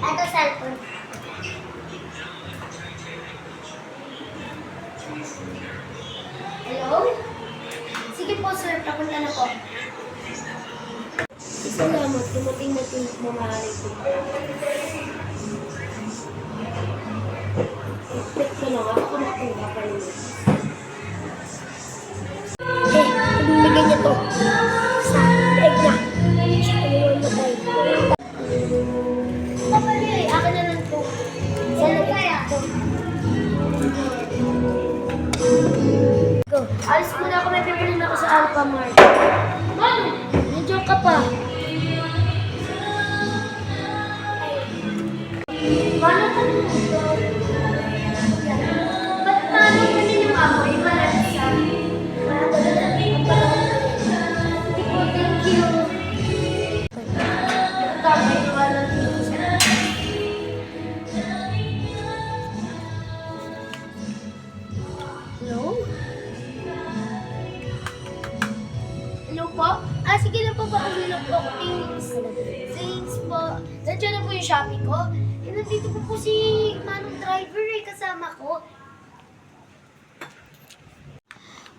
Ito cellphone. Hello? Sige po sir, papunta na po. Salamat, dumating na yung mamahali ko. Expect ko lang, ako makuha pa rin. Pinilagay niya to sa leg niya. Siya kami mamatay. Kapali, akin na lang to. Sa leg ito. Go. Alis muna ako, may pipilin ako sa Alphamart. Mano? Nandiyan ka pa. Mano ka na? Ba't mano ka din yung amoy? Malapit siya. Thank you. Tamay ko lang dito sa... Hello? Hello po? Sige lang po, pauwi lang po ako. Thanks po. Nandiyan na po yung Shopee ko. Nandito po si Manong driver kasama ko.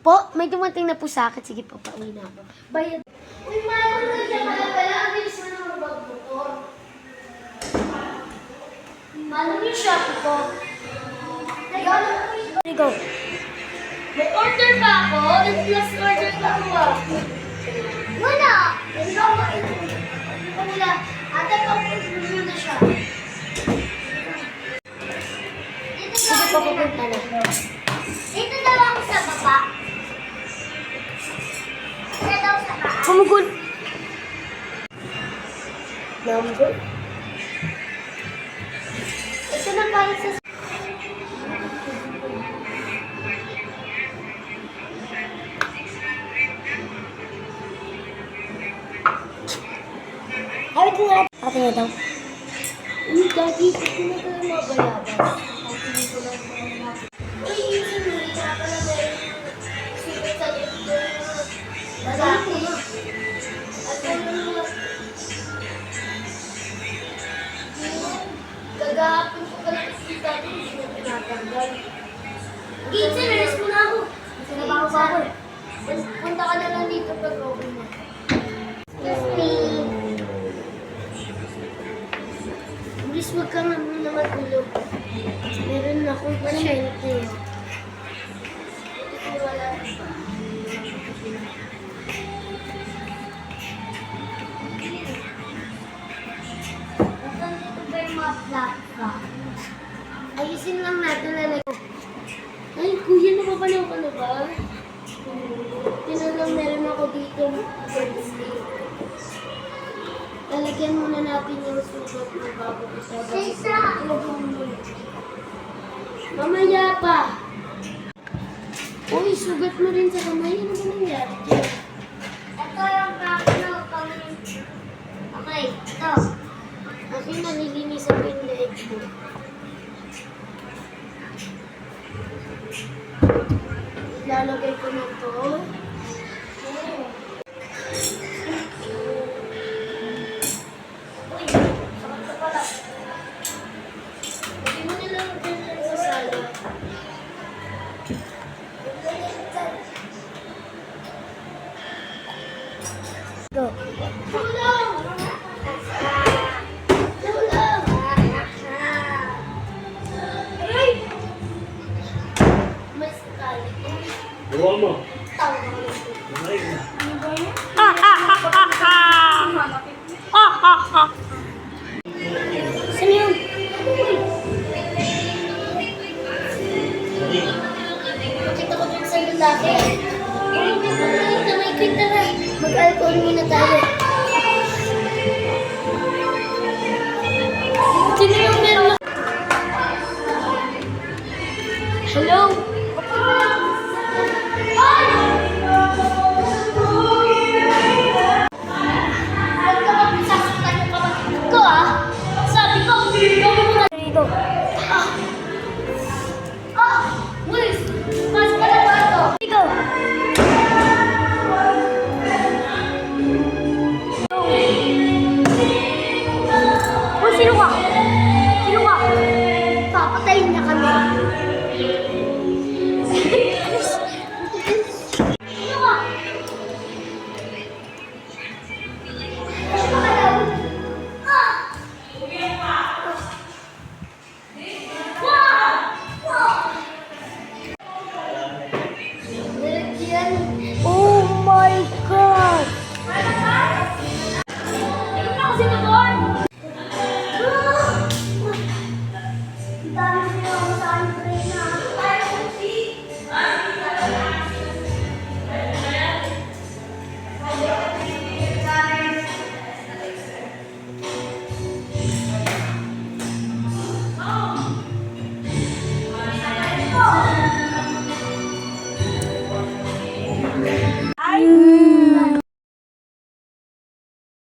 Po, may dumating na po sa akin. Sige po, pauwi na ako. Bayad. Uy, Manong, nandiyan ka na pala. Ang bilis mo naman mag-motor. Manong yung Shopee ko. Go. May order pa ako. Nag-plus order pa ako. Wala! Hindi ako makikita. Wala. Ate, pag-order na siya. Sige po, pupunta na. Dito daw ako sa baba. Dito daw sa baba. Kumugod. Number? Ito na para sa... Hawit ko nga. Ate nga daw. Uy, Daddy, ito na tayo mabayabas. Ate ko lang mga... Uy, yun na pala dahil sige sa dito. Daddy ko na. Ate ko na. Gagapin ko ka lang si Daddy. Hindi na pinatanggal. Ginsan, nalis mo na ako. Sinabaho pa ako. Punta ka na lang dito pag okay na. Please, huwag ka nga muna matulog. Meron akong pasyente. Wala pa. Nasaan dito ba yung mga plaka? Ayusin lang natin lalagay ko. Ay, kuya, napapalaw ka na ba? Tinanong meron ako dito. Lalagyan muna natin yung sugat mo bago isa. Sisa! Mamaya pa! Uy, sugat mo rin sa kamay. Ano ba nangyari dyan? Ito yung kakano pang... Okay, ito. Kasi nalilinisan ko yung leeg mo. Lalagay ko na ito. Go. Tulong! Tulong! Aray! Mas kali. Buwan mo. Tawa. Namarig na. Ano ba yun? Saan yun? Nakita ko dun sa lalaki. May kwenta na. Mag-alcohol muna tayo. Sino yung meron? Hello? Huwag ka mag-sasaktan yung kapatid ko, ah. Sabi ko, gawin mo na dito.